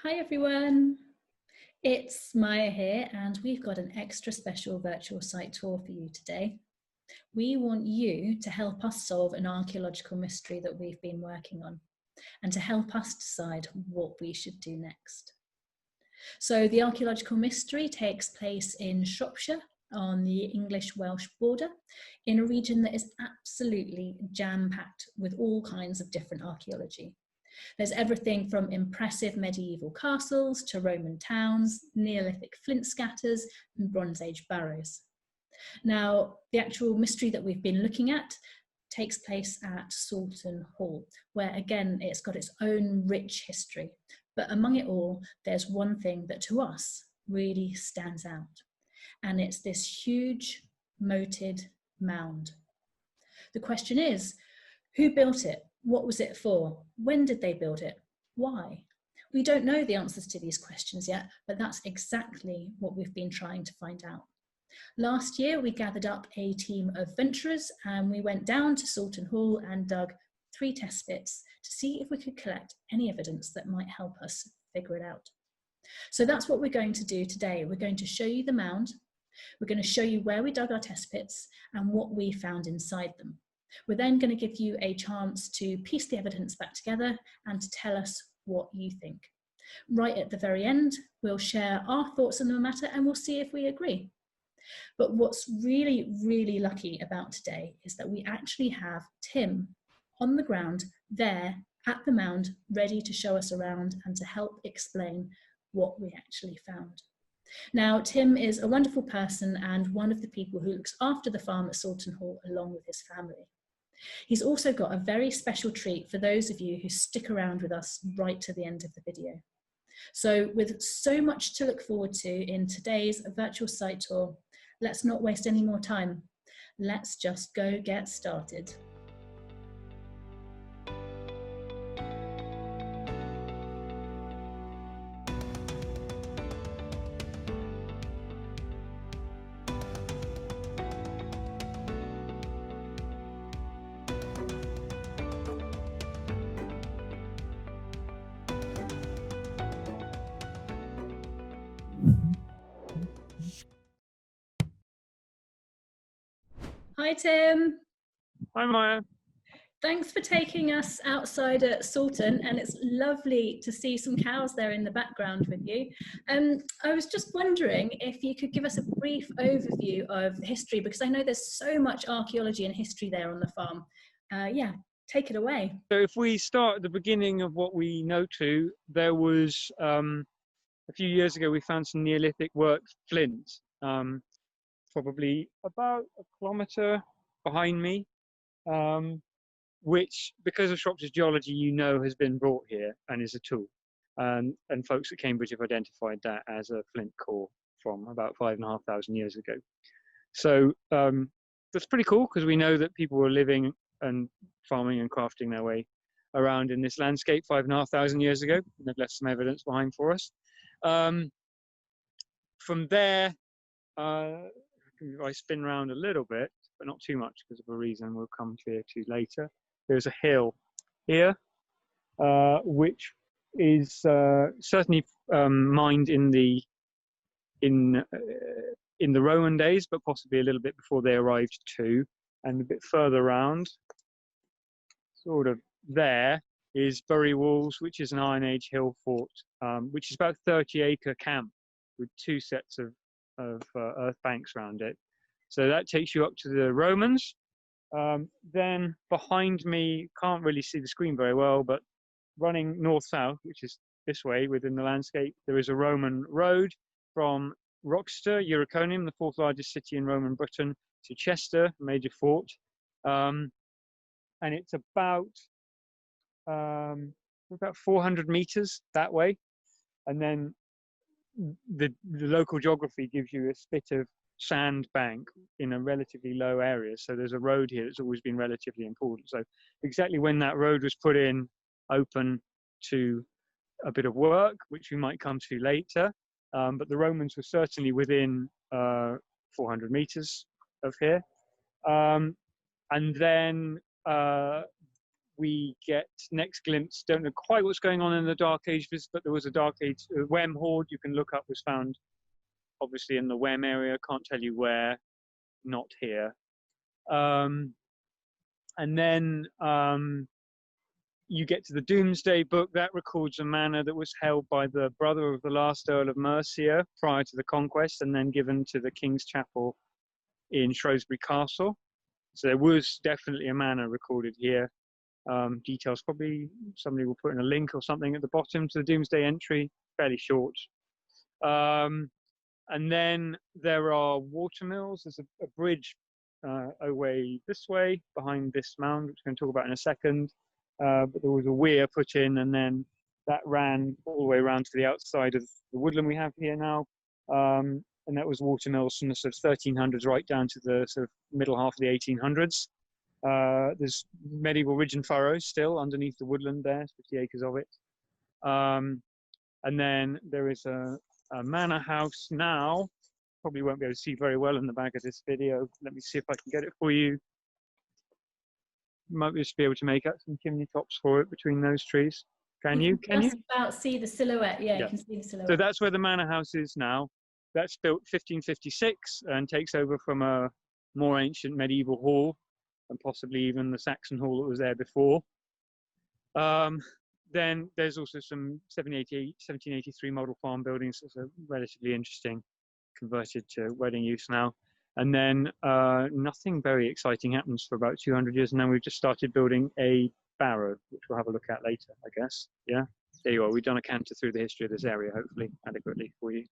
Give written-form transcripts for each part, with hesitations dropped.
Hi everyone, it's Maya here and we've got an extra special virtual site tour for you today. We want you to help us solve an archaeological mystery that we've been working on and to help us decide what we should do next. So the archaeological mystery takes place in Shropshire on the English-Welsh border in a region that is absolutely jam-packed with all kinds of different archaeology. There's everything from impressive medieval castles to Roman towns, Neolithic flint scatters and Bronze Age barrows. Now, the actual mystery that we've been looking at takes place at Soulton Hall, where again, it's got its own rich history. But among it all, there's one thing that to us really stands out, and it's this huge moated mound. The question is, who built it? What was it for? When did they build it? Why? We don't know the answers to these questions yet, but that's exactly what we've been trying to find out. Last year, we gathered up a team of venturers and we went down to Soulton Hall and dug 3 test pits to see if we could collect any evidence that might help us figure it out. So that's what we're going to do today. We're going to show you the mound. We're going to show you where we dug our test pits and what we found inside them. We're then going to give you a chance to piece the evidence back together and to tell us what you think. Right at the very end, we'll share our thoughts on the matter and we'll see if we agree. But what's really, really lucky about today is that we actually have Tim on the ground there at the mound, ready to show us around and to help explain what we actually found. Now, Tim is a wonderful person and one of the people who looks after the farm at Soulton Hall along with his family. He's also got a very special treat for those of you who stick around with us right to the end of the video. So with so much to look forward to in today's virtual site tour, let's not waste any more time. Let's just go get started. Hi, Tim. Hi, Maya. Thanks for taking us outside at Soulton, and it's lovely to see some cows there in the background with you. I was just wondering if you could give us a brief overview of the history, because I know there's so much archaeology and history there on the farm. Yeah, take it away. So if we start at the beginning of what we know to, there was, a few years ago, we found some Neolithic worked flint, probably about a kilometre behind me, which, because of Shropshire's geology, you know, has been brought here and is a tool. And folks at Cambridge have identified that as a flint core from about 5,500 years ago. So that's pretty cool, because we know that people were living and farming and crafting their way around in this landscape 5,500 years ago. They've left some evidence behind for us. From there, I spin around a little bit, but not too much because of a reason we'll come to later. There's a hill here, which is certainly mined in the Roman days, but possibly a little bit before they arrived too. And a bit further around, sort of there, is Bury Walls, which is an Iron Age hill fort, which is about a 30-acre camp with 2 sets of earth banks around it. So that takes you up to the Romans. Then behind me, can't really see the screen very well, but running north-south, which is this way within the landscape, there is a Roman road from Rochester, Uriconium, the 4th largest city in Roman Britain, to Chester, a major fort. And it's about 400 meters that way. And then the local geography gives you a spit of sand bank in a relatively low area. So there's a road here that's always been relatively important. So exactly when that road was put in, open to a bit of work, which we might come to later. But the Romans were certainly within 400 meters of here. And then we get next glimpse, don't know quite what's going on in the Dark Ages, but there was a Dark Age Wem hoard you can look up, was found obviously in the Wem area, can't tell you where, not here. And then you get to the Domesday Book. That records a manor that was held by the brother of the last Earl of Mercia prior to the conquest, and then given to the King's Chapel in Shrewsbury Castle. So there was definitely a manor recorded here. Details probably somebody will put in a link or something at the bottom to the Domesday entry, fairly short. And then there are watermills. There's a bridge away this way behind this mound, which we're going to talk about in a second. But there was a weir put in, and then that ran all the way around to the outside of the woodland we have here now. And that was watermills from the sort of 1300s right down to the sort of middle half of the 1800s. There's medieval ridge and furrows still underneath the woodland there, 50 acres of it. And then there is a manor house now. Probably won't be able to see very well in the back of this video. Let me see if I can get it for you. Might just be able to make out some chimney tops for it between those trees. Can you? Can you? Just about see the silhouette. Yeah, you can see the silhouette. So that's where the manor house is now. That's built 1556 and takes over from a more ancient medieval hall, and possibly even the Saxon hall that was there before. Then there's also some 1783 model farm buildings that are relatively interesting, converted to wedding use now. And then nothing very exciting happens for about 200 years, and then we've just started building a barrow, which we'll have a look at later, I guess. Yeah, there you are. We've done a canter through the history of this area, hopefully adequately for you.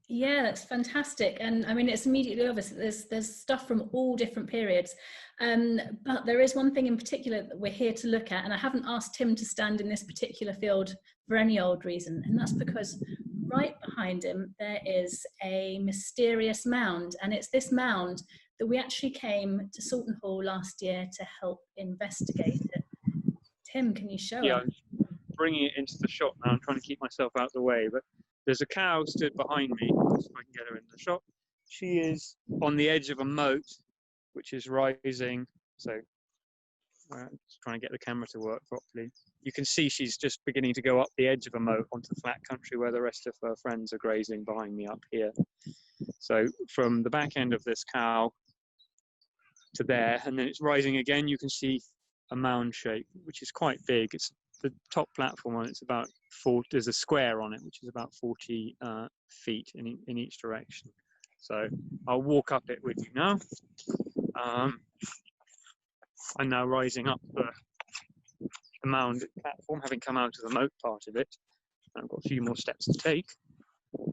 Yeah, that's fantastic. And I mean, it's immediately obvious that there's stuff from all different periods. But there is one thing in particular that we're here to look at, and I haven't asked Tim to stand in this particular field for any old reason, and that's because right behind him there is a mysterious mound, and it's this mound that we actually came to Soulton Hall last year to help investigate it. Tim, can you show us? Yeah, I'm bringing it into the shot now. I'm trying to keep myself out of the way, but there's a cow stood behind me, so if I can get her in the shot. She is on the edge of a moat, which is rising. So just trying to get the camera to work properly. You can see she's just beginning to go up the edge of a moat onto the flat country where the rest of her friends are grazing behind me up here. So from the back end of this cow to there, and then it's rising again, you can see a mound shape, which is quite big. It's the top platform on it's about 40, there's a square on it, which is about 40 feet in each direction. So I'll walk up it with you now. I'm now rising up the mound platform, having come out of the moat part of it. I've got a few more steps to take.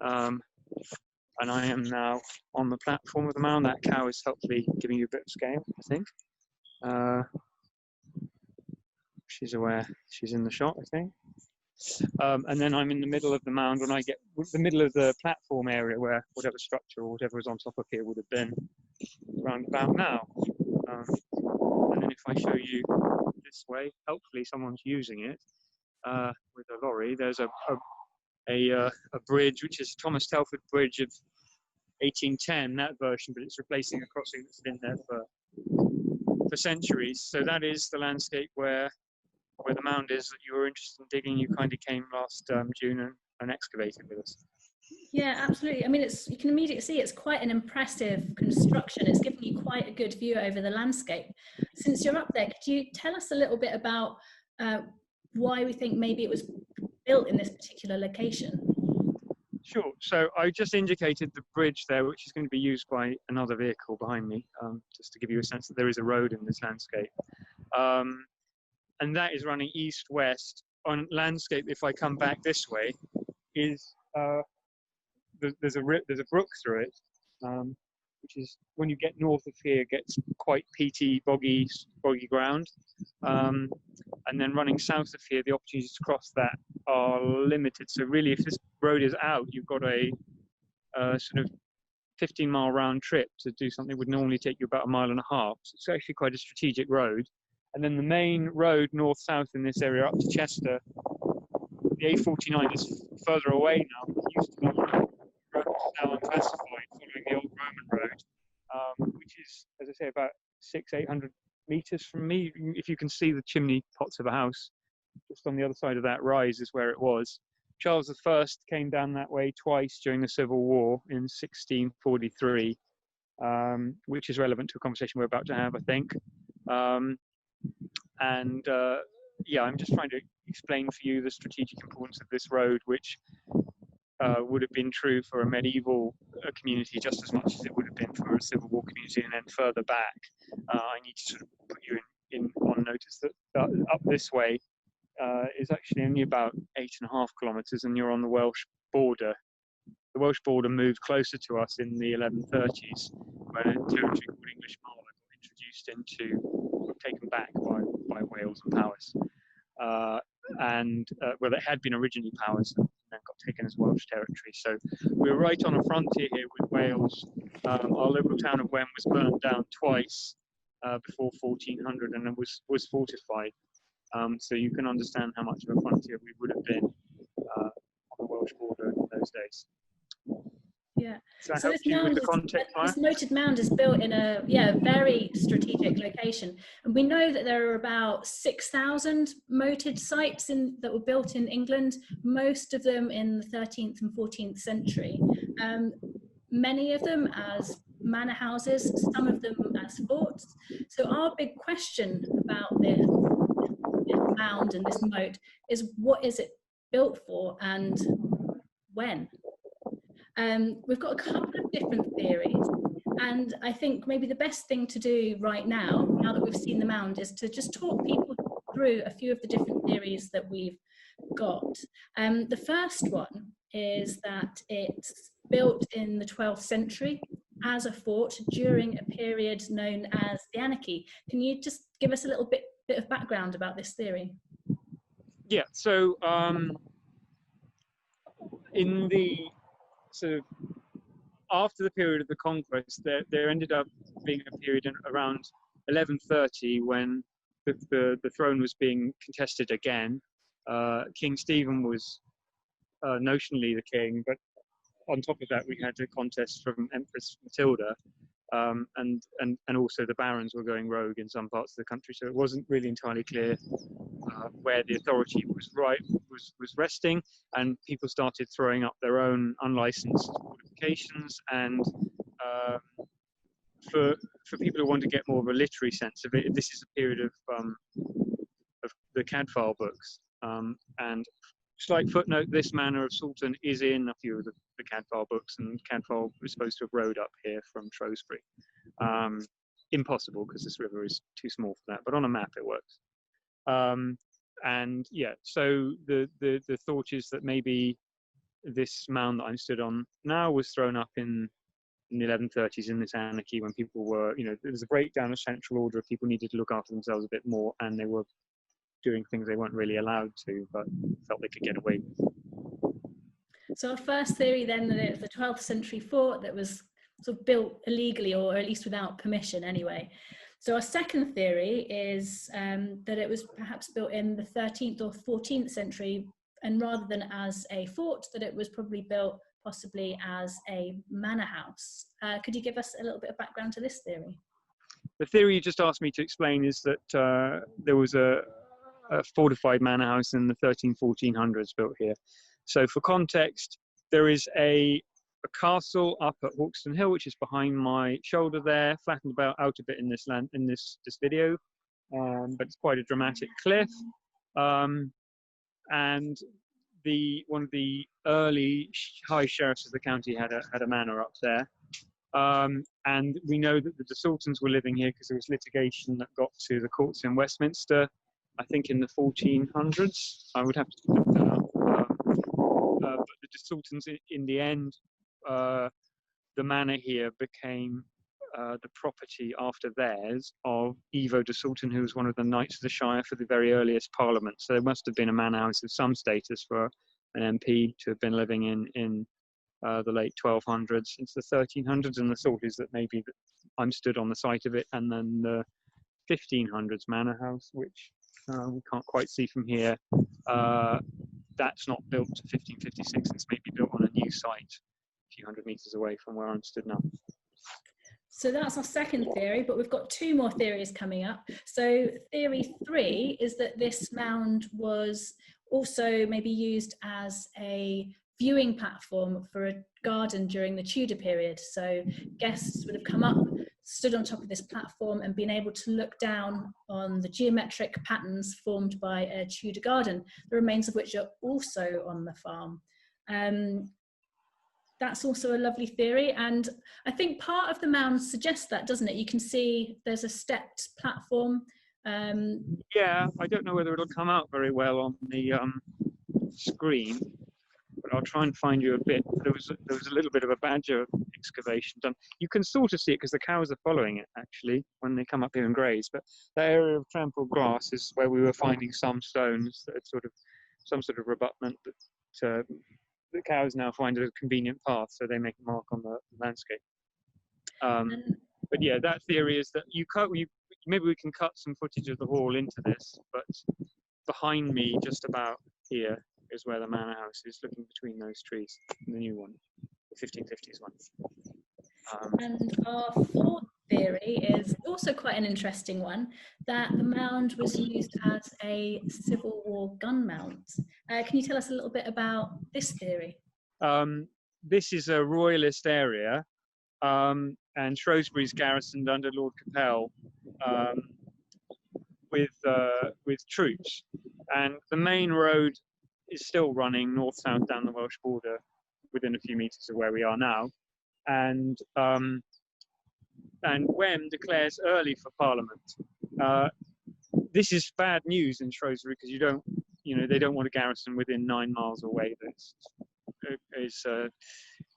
And I am now on the platform of the mound. That cow is hopefully giving you a bit of scale, I think. She's aware she's in the shot, I think. And then I'm in the middle of the mound when I get the middle of the platform area where whatever structure or whatever was on top of here would have been round about now. And then if I show you this way, hopefully someone's using it with a lorry. There's a bridge, which is a Thomas Telford Bridge of 1810, that version, but it's replacing a crossing that's been there for centuries. So that is the landscape where the mound is that you were interested in digging. You kind of came last June and excavated with us. Yeah, absolutely. I mean, you can immediately see it's quite an impressive construction. It's giving you quite a good view over the landscape. Since you're up there, could you tell us a little bit about why we think maybe it was built in this particular location? Sure. So I just indicated the bridge there, which is going to be used by another vehicle behind me, just to give you a sense that there is a road in this landscape. And that is running east-west. On landscape, if I come back this way, is there's a brook through it, which is, when you get north of here, gets quite peaty, boggy ground. And then running south of here, the opportunities to cross that are limited. So really, if this road is out, you've got a sort of 15-mile round trip to do something that would normally take you about 1.5 miles. So it's actually quite a strategic road. And then the main road north-south in this area up to Chester, the A49 is further away now. It used to be now unclassified, following the old Roman road, which is, as I say, about 600-800 meters from me. If you can see the chimney pots of a house, just on the other side of that rise is where it was. Charles I came down that way twice during the Civil War in 1643, which is relevant to a conversation we're about to have, I think. Yeah, I'm just trying to explain for you the strategic importance of this road, which would have been true for a medieval community just as much as it would have been for a Civil War community. And then further back, I need to sort of put you on notice that up this way is actually only about 8.5 kilometres, and you're on the Welsh border. The Welsh border moved closer to us in the 1130s when a territory called English Marlborough got introduced into, taken back by Wales and Powys. Well, it had been originally Powys and then got taken as Welsh territory. So we're right on a frontier here with Wales. Our local town of Wen was burned down twice before 1400 and it was fortified. So you can understand how much of a frontier we would have been on the Welsh border in those days. Yeah. So this mound this moated mound is built in a very strategic location, and we know that there are about 6,000 moated sites that were built in England, most of them in the 13th and 14th century. Many of them as manor houses, some of them as forts. So our big question about this mound and this moat is, what is it built for and when? We've got a couple of different theories, and I think maybe the best thing to do right now that we've seen the mound, is to just talk people through a few of the different theories that we've got. The first one is that it's built in the 12th century as a fort during a period known as the Anarchy. Can you just give us a little bit of background about this theory? Yeah, so in the sort of after the period of the conquest, there ended up being a period around 1130 when the throne was being contested again. King Stephen was notionally the king, but on top of that, we had a contest from Empress Matilda, and also the barons were going rogue in some parts of the country, so it wasn't really entirely clear where the authority was resting, and people started throwing up their own unlicensed fortifications. And for people who want to get more of a literary sense of it, this is a period of the Cadfile books, and slight footnote, this manor of Soulton is in a few of the Cadfile books, and Cadfile was supposed to have rowed up here from Shrewsbury. Impossible, because this river is too small for that, but on a map it works. And yeah, so the thought is that maybe this mound that I'm stood on now was thrown up in the 1130s in this anarchy, when people were, there was a breakdown of central order, people needed to look after themselves a bit more, and they were doing things they weren't really allowed to, but felt they could get away with. So our first theory then, that it's the 12th century fort that was sort of built illegally, or at least without permission anyway. So our second theory is that it was perhaps built in the 13th or 14th century, and rather than as a fort, that it was probably built possibly as a manor house. Could you give us a little bit of background to this theory? The theory you just asked me to explain is that there was a fortified manor house in the 1400s built here. So for context, there is a castle up at Soulton Hill, which is behind my shoulder there, flattened out a bit in this video, but it's quite a dramatic cliff. And one of the early high sheriffs of the county had a manor up there. And we know that the Soultons were living here because there was litigation that got to the courts in Westminster, I think in the 1400s. I would have to look that up. But the Soultons, in the end, the manor here became the property after theirs of Ivo de Soulton, who was one of the knights of the Shire for the very earliest parliament. So there must have been a manor house of some status for an MP to have been living in the late 1200s into the 1300s, and the thought is that maybe I'm stood on the site of it, and then the 1500s manor house, which we can't quite see from here, that's not built to 1556, it's maybe built on a new site a few hundred meters away from where I'm stood now. So that's our second theory, but we've got two more theories coming up. So theory 3 is that this mound was also maybe used as a viewing platform for a garden during the Tudor period. So guests would have come up, stood on top of this platform and been able to look down on the geometric patterns formed by a Tudor garden, the remains of which are also on the farm. That's also a lovely theory, and I think part of the mound suggests that, doesn't it? You can see there's a stepped platform. Yeah, I don't know whether it'll come out very well on the screen, but I'll try and find you a bit. There was a little bit of a badger excavation done. You can sort of see it because the cows are following it actually when they come up here and graze. But that area of trampled grass is where we were finding some stones that had some sort of rebutment that the cows now find a convenient path, so they make a mark on the landscape. But yeah, that theory is that maybe we can cut some footage of the hall into this, but behind me, just about here, is where the manor house is, looking between those trees, the new one, the 1550s one. And our fourth theory is also quite an interesting one, that the mound was used as a Civil War gun mount. Can you tell us a little bit about this theory? This is a royalist area, and Shrewsbury's garrisoned under Lord Capel with troops, and the main road is still running north-south down the Welsh border within a few meters of where we are now, and Wem declares early for Parliament. This is bad news in Shrewsbury because they don't want a garrison within 9 miles away that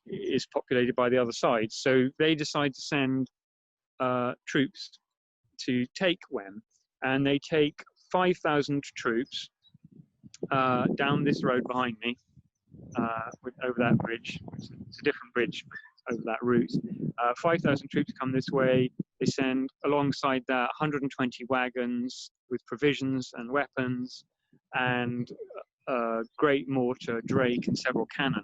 is populated by the other side. So they decide to send troops to take Wem, and they take 5,000 troops down this road behind me, over that bridge. It's a different bridge over that route. 5,000 troops come this way. They send alongside that 120 wagons with provisions and weapons, and great mortar, drake, and several cannon.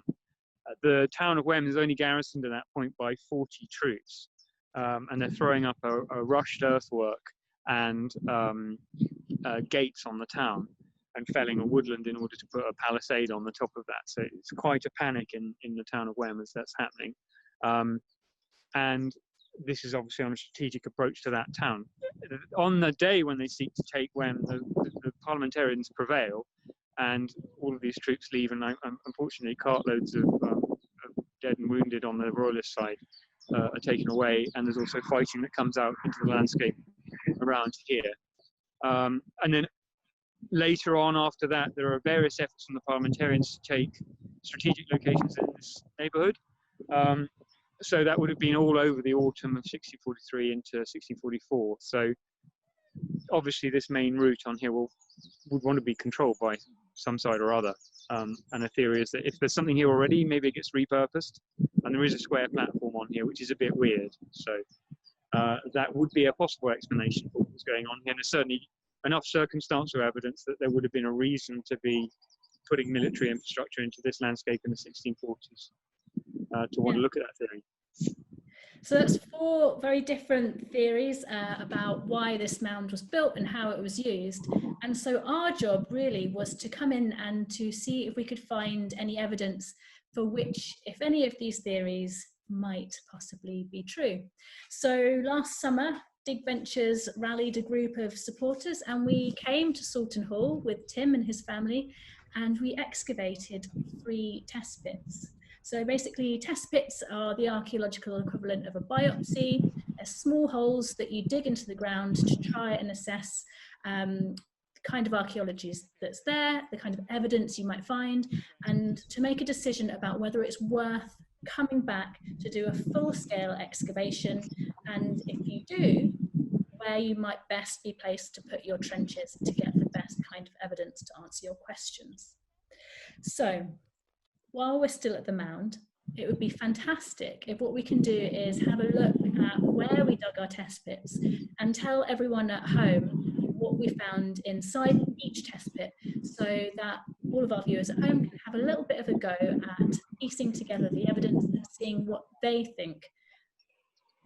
The town of Wem is only garrisoned at that point by 40 troops, and they're throwing up a rushed earthwork and gates on the town, and felling a woodland in order to put a palisade on the top of that. So it's quite a panic in the town of Wem as that's happening. And this is obviously on a strategic approach to that town. On the day when they seek to take Wem, the parliamentarians prevail, and all of these troops leave, and unfortunately cartloads of dead and wounded on the royalist side are taken away, and there's also fighting that comes out into the landscape around here. And then later on, after that, there are various efforts from the parliamentarians to take strategic locations in this neighbourhood. So that would have been all over the autumn of 1643 into 1644. So obviously this main route on here would want to be controlled by some side or other. And the theory is that if there's something here already, maybe it gets repurposed. And there is a square platform on here, which is a bit weird. So that would be a possible explanation for what's going on here. And there's certainly enough circumstantial evidence that there would have been a reason to be putting military infrastructure into this landscape in the 1640s to want to look at that theory. So that's 4 very different theories about why this mound was built and how it was used. And so our job really was to come in and to see if we could find any evidence for which, if any of these theories might possibly be true. So last summer, Dig Ventures rallied a group of supporters, and we came to Soulton Hall with Tim and his family, and we excavated 3 test pits. So basically, test pits are the archaeological equivalent of a biopsy. They're small holes that you dig into the ground to try and assess the kind of archaeology that's there, the kind of evidence you might find, and to make a decision about whether it's worth coming back to do a full-scale excavation, and if you do, where you might best be placed to put your trenches to get the best kind of evidence to answer your questions. So, while we're still at the mound, it would be fantastic if what we can do is have a look at where we dug our test pits and tell everyone at home what we found inside each test pit, so that all of our viewers at home can have a little bit of a go at piecing together the evidence and seeing what they think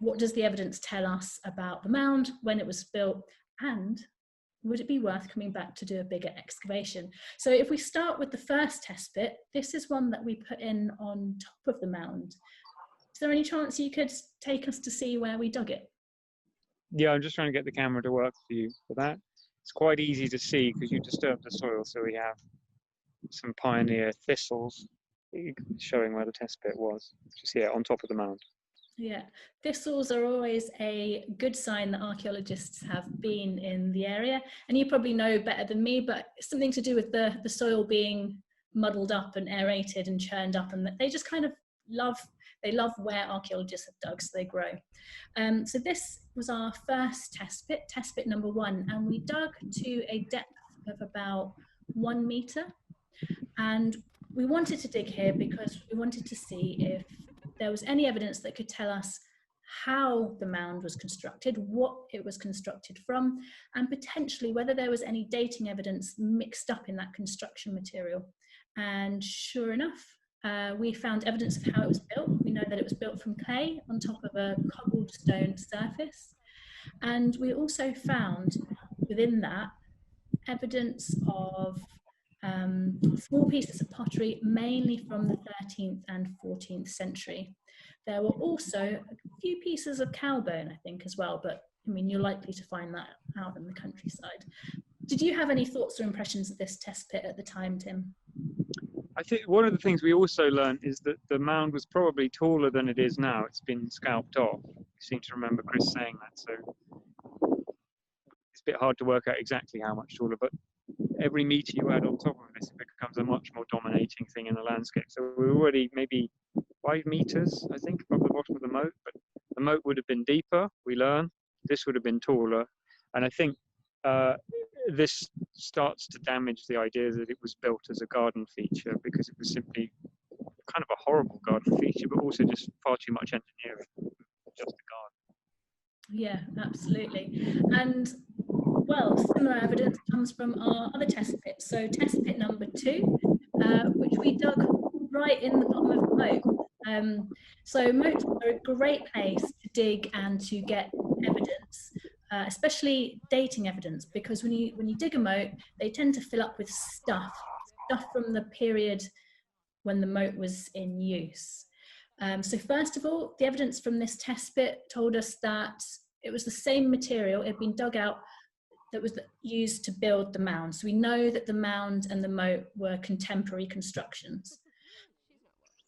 what does the evidence tell us about the mound, when it was built, and would it be worth coming back to do a bigger excavation? So if we start with the first test pit, this is one that we put in on top of the mound. Is there any chance you could take us to see where we dug it? Yeah, I'm just trying to get the camera to work for you for that. It's quite easy to see because you disturbed the soil, so we have some pioneer thistles showing where the test pit was. Just here on top of the mound. Yeah, thistles are always a good sign that archaeologists have been in the area, and you probably know better than me, but it's something to do with the soil being muddled up and aerated and churned up, and that they just kind of love where archaeologists have dug, so they grow. So this was our first test pit number 1, and we dug to a depth of about 1 meter, and we wanted to dig here because we wanted to see if there was any evidence that could tell us how the mound was constructed, what it was constructed from, and potentially whether there was any dating evidence mixed up in that construction material. And sure enough, we found evidence of how it was built. We know that it was built from clay on top of a cobbled stone surface. And we also found within that evidence of small pieces of pottery, mainly from the 13th and 14th century. There were also a few pieces of cow bone, I think, as well, but I mean, you're likely to find that out in the countryside. Did you have any thoughts or impressions of this test pit at the time, Tim? I think one of the things we also learned is that the mound was probably taller than it is now. It's been scalped off. I seem to remember Chris saying that, so it's a bit hard to work out exactly how much taller, but every meter you add on top of this, it becomes a much more dominating thing in the landscape. So we're already maybe 5 meters, I think, from the bottom of the moat, but the moat would have been deeper, we learn. This would have been taller. And I think this starts to damage the idea that it was built as a garden feature, because it was simply kind of a horrible garden feature, but also just far too much engineering, just a garden. Yeah, absolutely. And well, similar evidence comes from our other test pit. So test pit number 2, which we dug right in the bottom of the moat. So moats are a great place to dig and to get evidence, especially dating evidence, because when you dig a moat, they tend to fill up with stuff from the period when the moat was in use. So first of all, the evidence from this test pit told us that it was the same material, it had been dug out, that was used to build the mound. So we know that the mound and the moat were contemporary constructions.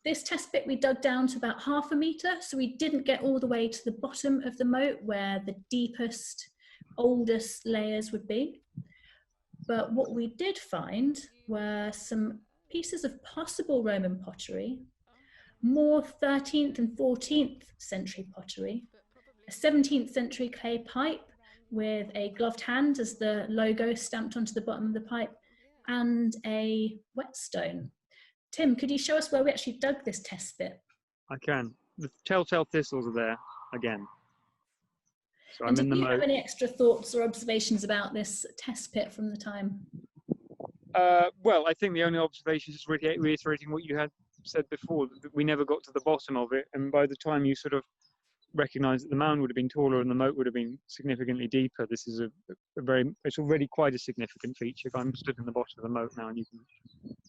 This test pit we dug down to about 1/2 meter, so we didn't get all the way to the bottom of the moat where the deepest, oldest layers would be. But what we did find were some pieces of possible Roman pottery, more 13th and 14th century pottery, a 17th century clay pipe with a gloved hand as the logo stamped onto the bottom of the pipe, and a whetstone. Tim, could you show us where we actually dug this test pit? I can. The telltale thistles are there again. So And I'm in the do you moat. have any extra thoughts or observations about this test pit from the time? Well, I think the only observation is reiterating what you had said before, that we never got to the bottom of it, and by the time you sort of recognize that the mound would have been taller and the moat would have been significantly deeper, this is it's already quite a significant feature. I'm stood in the bottom of the moat now, and you can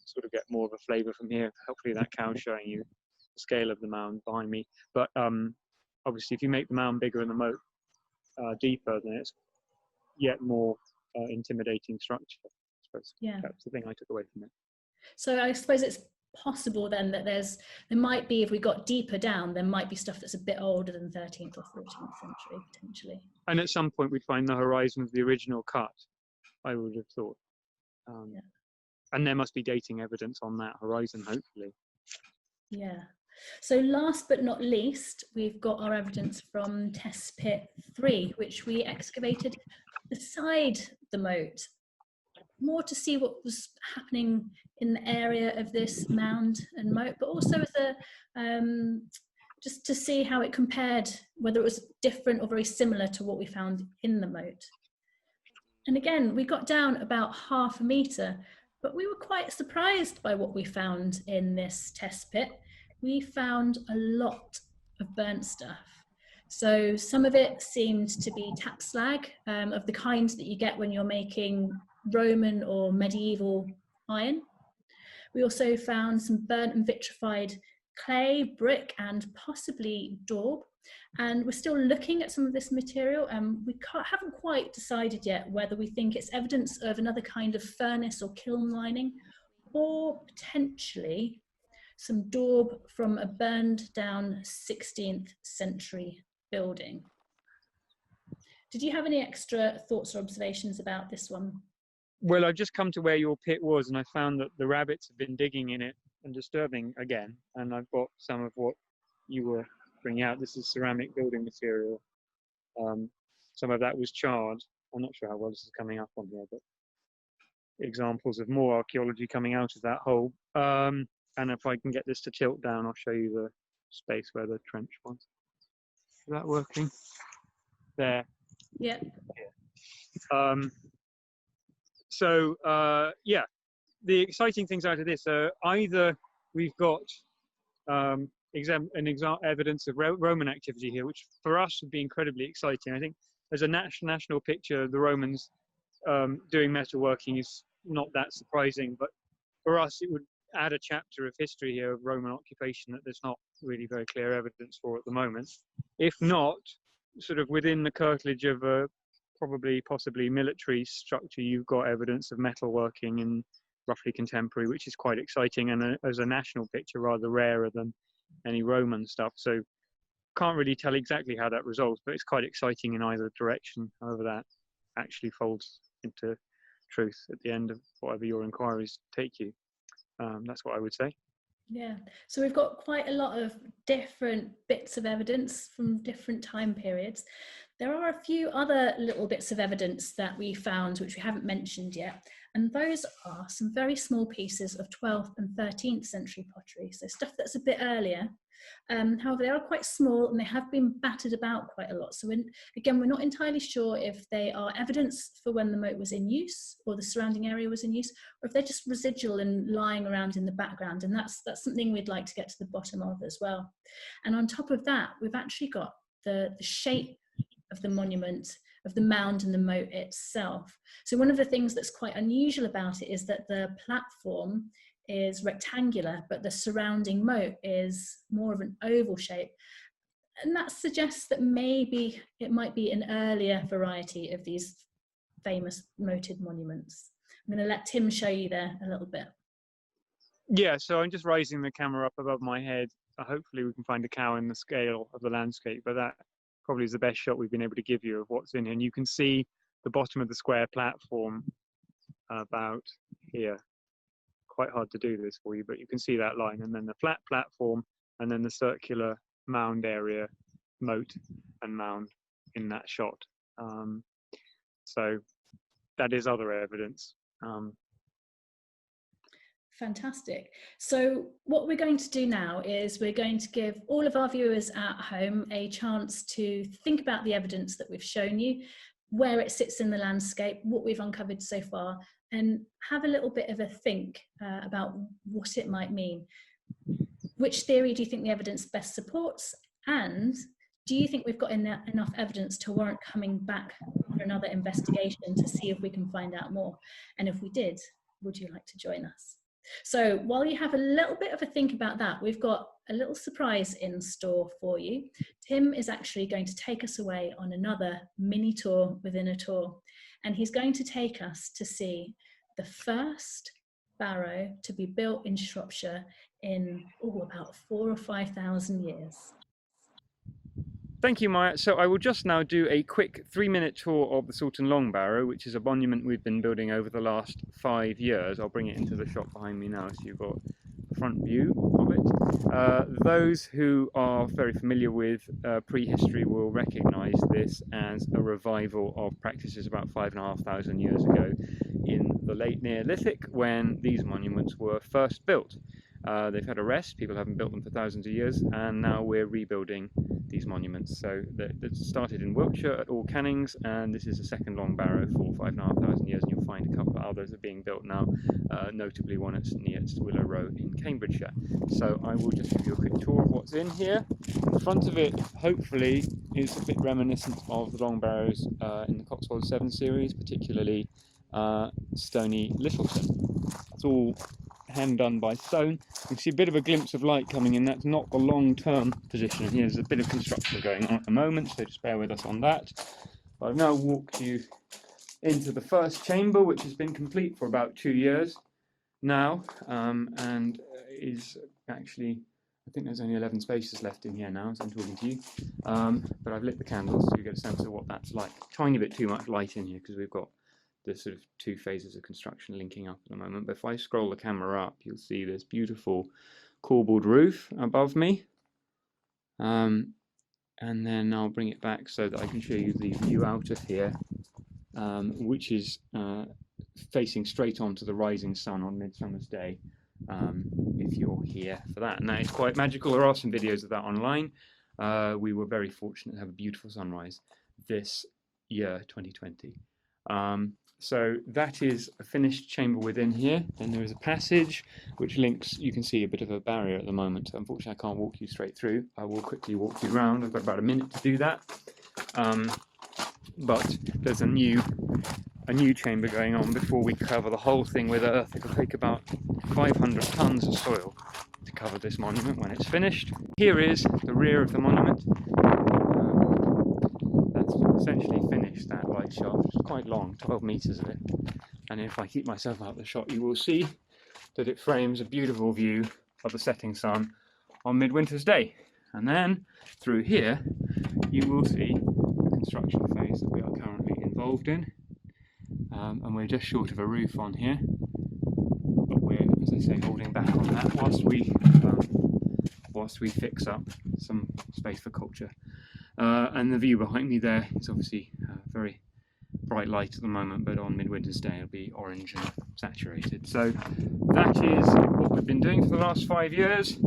sort of get more of a flavour from here. Hopefully that cow's showing you the scale of the mound behind me. But obviously, if you make the mound bigger and the moat deeper, then it's yet more intimidating structure. I suppose that's the thing I took away from it. So I suppose it's possible then that there might be, if we got deeper down, there might be stuff that's a bit older than 13th or 14th century potentially. And at some point we'd find the horizon of the original cut, I would have thought. And there must be dating evidence on that horizon, hopefully. Yeah. So last but not least, we've got our evidence from test pit 3, which we excavated beside the moat, more to see what was happening in the area of this mound and moat, but also as just to see how it compared, whether it was different or very similar to what we found in the moat. And again, we got down about 1/2 meter, but we were quite surprised by what we found in this test pit. We found a lot of burnt stuff. So some of it seemed to be tap slag of the kind that you get when you're making Roman or medieval iron. We also found some burnt and vitrified clay, brick, and possibly daub. And we're still looking at some of this material, and we haven't quite decided yet whether we think it's evidence of another kind of furnace or kiln lining, or potentially some daub from a burned down 16th century building. Did you have any extra thoughts or observations about this one? Well, I've just come to where your pit was, and I found that the rabbits have been digging in it and disturbing again. And I've got some of what you were bringing out. This is ceramic building material. Some of that was charred. I'm not sure how well this is coming up on here, but examples of more archaeology coming out of that hole. And if I can get this to tilt down, I'll show you the space where the trench was. Is that working? There. Yeah. Yeah, the exciting things out of this are either we've got evidence of Roman activity here, which for us would be incredibly exciting. I think as a national picture, the Romans doing metalworking is not that surprising, but for us it would add a chapter of history here of Roman occupation that there's not really very clear evidence for at the moment. If not, sort of within the curtilage of a possibly military structure, you've got evidence of metalworking in roughly contemporary, which is quite exciting, and as a national picture rather rarer than any Roman stuff. So can't really tell exactly how that resolves, but it's quite exciting in either direction, however that actually folds into truth at the end of whatever your inquiries take you. That's what I would say. Yeah, so we've got quite a lot of different bits of evidence from different time periods. There are a few other little bits of evidence that we found which we haven't mentioned yet, and those are some very small pieces of 12th and 13th century pottery, so stuff that's a bit earlier. However, they are quite small and they have been battered about quite a lot. So again, we're not entirely sure if they are evidence for when the moat was in use or the surrounding area was in use, or if they're just residual and lying around in the background. And that's something we'd like to get to the bottom of as well. And on top of that, we've actually got the shape of the monument, of the mound and the moat itself. So one of the things that's quite unusual about it is that the platform is rectangular, but the surrounding moat is more of an oval shape. And that suggests that maybe it might be an earlier variety of these famous moated monuments. I'm going to let Tim show you there a little bit. Yeah, so I'm just raising the camera up above my head. Hopefully we can find a cow in the scale of the landscape, but that probably is the best shot we've been able to give you of what's in here. And you can see the bottom of the square platform about here. Quite hard to do this for you, but you can see that line, and then the flat platform, and then the circular mound area, moat and mound in that shot. So that is other evidence. Fantastic. So what we're going to do now is we're going to give all of our viewers at home a chance to think about the evidence that we've shown you, where it sits in the landscape, what we've uncovered so far, and have a little bit of a think about what it might mean. Which theory do you think the evidence best supports? And do you think we've got enough evidence to warrant coming back for another investigation to see if we can find out more? And if we did, would you like to join us? So while you have a little bit of a think about that, we've got a little surprise in store for you. Tim is actually going to take us away on another mini tour within a tour. And he's going to take us to see the first barrow to be built in Shropshire in about 4,000 or 5,000 years. Thank you, Maya. So I will just now do a quick 3-minute tour of the Soulton Long Barrow, which is a monument we've been building over the last 5 years. I'll bring it into the shot behind me now so you've got a front view of it. Those who are very familiar with prehistory will recognise this as a revival of practices about 5,500 years ago in the late Neolithic when these monuments were first built. They've had a rest, people haven't built them for thousands of years, and now we're rebuilding these monuments. So that started in Wiltshire at All Cannings, and this is a second long barrow for 5,500 years, and you'll find a couple of others are being built now, notably one at St Neots, Willow Row in Cambridgeshire. So I will just give you a quick tour of what's in here. The front of it, hopefully, is a bit reminiscent of the long barrows in the Cotswold 7 series, particularly Stony Littleton. It's all hand done by stone. You can see a bit of a glimpse of light coming in. That's not the long-term position. Here's a bit of construction going on at the moment, so just bear with us on that. I've now walked you into the first chamber, which has been complete for about 2 years now, and is actually, I think there's only 11 spaces left in here now as I'm talking to you, but I've lit the candles so you get a sense of what that's like. Tiny bit too much light in here because we've got the sort of 2 phases of construction linking up at the moment. But if I scroll the camera up, you'll see this beautiful corbelled roof above me, and then I'll bring it back so that I can show you the view out of here, which is facing straight onto the rising sun on Midsummer's Day, if you're here for that. And that is quite magical. There are some videos of that online. We were very fortunate to have a beautiful sunrise this year, 2020. So that is a finished chamber within here. Then there is a passage which links, you can see a bit of a barrier at the moment. Unfortunately, I can't walk you straight through. I will quickly walk you around. I've got about a minute to do that. But there's a new chamber going on before we cover the whole thing with earth. It'll take about 500 tons of soil to cover this monument when it's finished. Here is the rear of the monument. That's essentially finished, that light shaft. It's quite long, 12 meters of it. And if I keep myself out of the shot, you will see that it frames a beautiful view of the setting sun on Midwinter's Day. And then through here, you will see the construction phase that we are currently involved in. And we're just short of a roof on here, but we're, as I say, holding back on that whilst we fix up some space for culture. And the view behind me there is obviously very bright light at the moment, but on Midwinter's Day it'll be orange and saturated. So that is what we've been doing for the last 5 years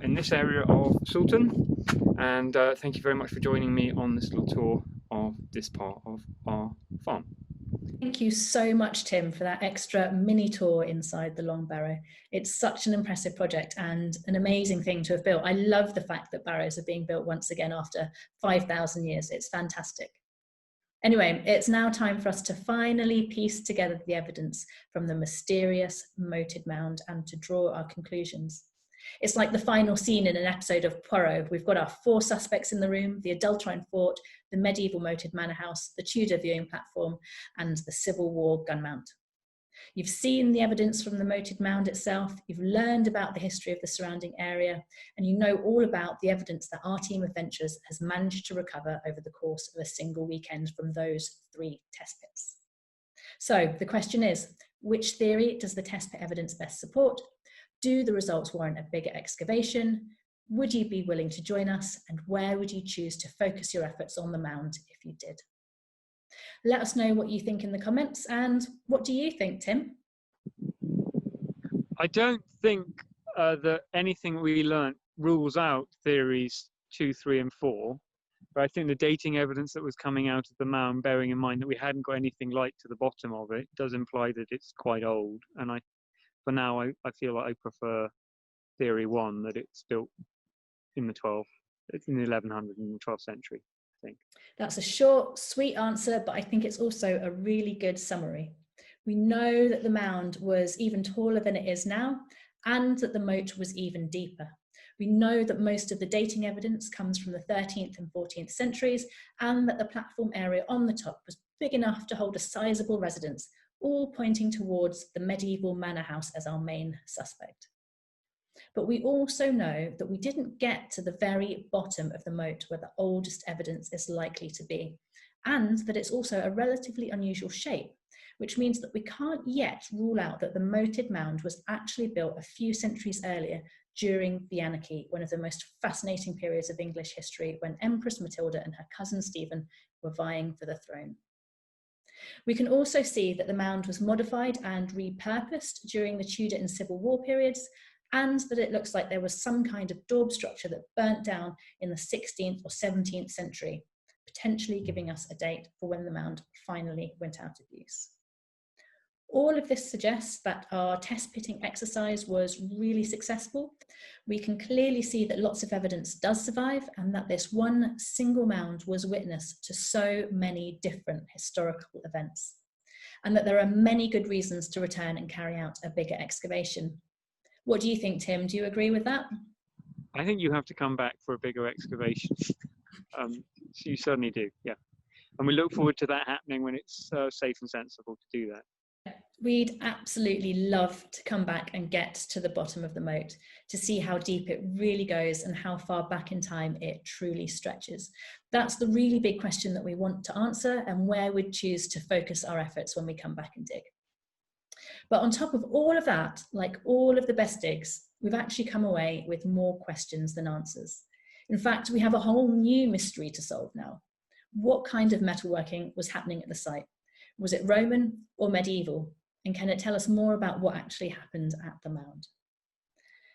in this area of Soulton. And thank you very much for joining me on this little tour of this part of our farm. Thank you so much, Tim, for that extra mini tour inside the Long Barrow. It's such an impressive project and an amazing thing to have built. I love the fact that barrows are being built once again after 5,000 years. It's fantastic. Anyway, it's now time for us to finally piece together the evidence from the mysterious moated mound and to draw our conclusions. It's like the final scene in an episode of Poirot. We've got our 4 suspects in the room: the Adulterine fort, the medieval moated manor house, the Tudor viewing platform, and the Civil War gun mount. You've seen the evidence from the moated mound itself, you've learned about the history of the surrounding area, and you know all about the evidence that our team of Ventures has managed to recover over the course of a single weekend from those 3 test pits. So the question is, which theory does the test pit evidence best support? Do the results warrant a bigger excavation? Would you be willing to join us? And where would you choose to focus your efforts on the mound if you did? Let us know what you think in the comments. And what do you think, Tim? I don't think that anything we learnt rules out theories 2, 3, and 4. But I think the dating evidence that was coming out of the mound, bearing in mind that we hadn't got anything light to the bottom of it, does imply that it's quite old. And for now, I feel like I prefer theory 1, that it's built in the 1100s in the 12th century, I think. That's a short, sweet answer, but I think it's also a really good summary. We know that the mound was even taller than it is now, and that the moat was even deeper. We know that most of the dating evidence comes from the 13th and 14th centuries, and that the platform area on the top was big enough to hold a sizable residence, all pointing towards the medieval manor house as our main suspect. But we also know that we didn't get to the very bottom of the moat where the oldest evidence is likely to be, and that it's also a relatively unusual shape, which means that we can't yet rule out that the moated mound was actually built a few centuries earlier during the Anarchy, one of the most fascinating periods of English history when Empress Matilda and her cousin Stephen were vying for the throne. We can also see that the mound was modified and repurposed during the Tudor and Civil War periods, and that it looks like there was some kind of daub structure that burnt down in the 16th or 17th century, potentially giving us a date for when the mound finally went out of use. All of this suggests that our test pitting exercise was really successful. We can clearly see that lots of evidence does survive, and that this one single mound was witness to so many different historical events, and that there are many good reasons to return and carry out a bigger excavation. What do you think, Tim? Do you agree with that? I think you have to come back for a bigger excavation. So you certainly do, yeah. And we look forward to that happening when it's safe and sensible to do that. We'd absolutely love to come back and get to the bottom of the moat to see how deep it really goes and how far back in time it truly stretches. That's the really big question that we want to answer, and where we'd choose to focus our efforts when we come back and dig. But on top of all of that, like all of the best digs, we've actually come away with more questions than answers. In fact, we have a whole new mystery to solve now. What kind of metalworking was happening at the site? Was it Roman or medieval? And can it tell us more about what actually happened at the mound?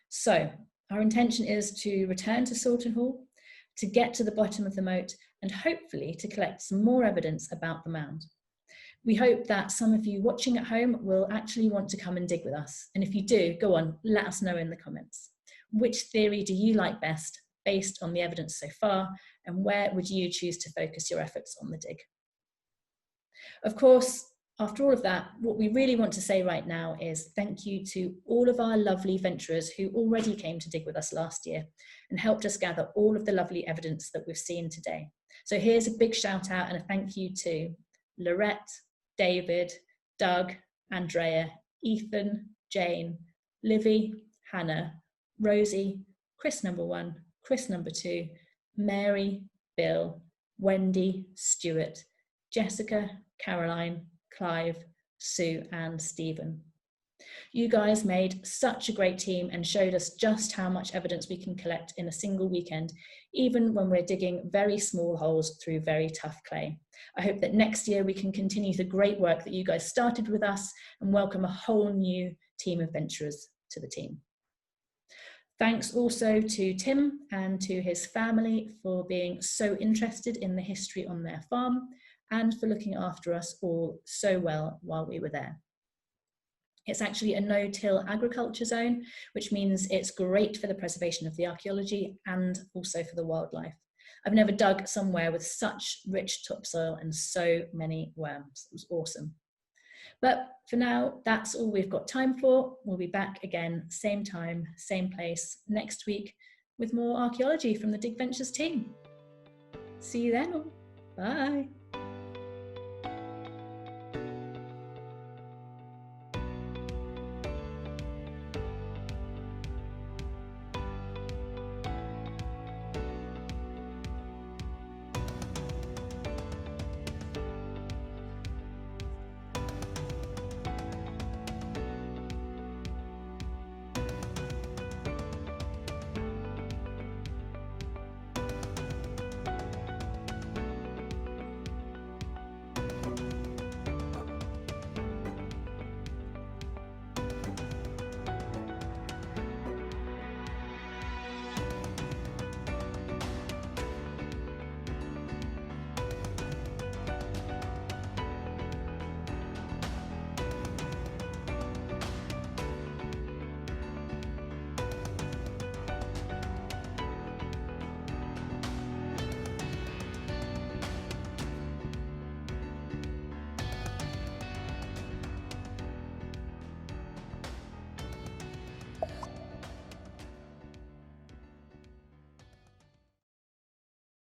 So our intention is to return to Soulton Hall, to get to the bottom of the moat, and hopefully to collect some more evidence about the mound. We hope that some of you watching at home will actually want to come and dig with us. And if you do, go on, let us know in the comments. Which theory do you like best based on the evidence so far? And where would you choose to focus your efforts on the dig? Of course, after all of that, what we really want to say right now is thank you to all of our lovely venturers who already came to dig with us last year and helped us gather all of the lovely evidence that we've seen today. So here's a big shout out and a thank you to Lorette, David, Doug, Andrea, Ethan, Jane, Livy, Hannah, Rosie, Chris number 1, Chris number 2, Mary, Bill, Wendy, Stuart, Jessica, Caroline, Clive, Sue, and Stephen. You guys made such a great team and showed us just how much evidence we can collect in a single weekend, even when we're digging very small holes through very tough clay. I hope that next year we can continue the great work that you guys started with us and welcome a whole new team of venturers to the team. Thanks also to Tim and to his family for being so interested in the history on their farm and for looking after us all so well while we were there. It's actually a no-till agriculture zone, which means it's great for the preservation of the archaeology and also for the wildlife. I've never dug somewhere with such rich topsoil and so many worms. It was awesome. But for now, that's all we've got time for. We'll be back again, same time, same place, next week with more archaeology from the Dig Ventures team. See you then all. Bye.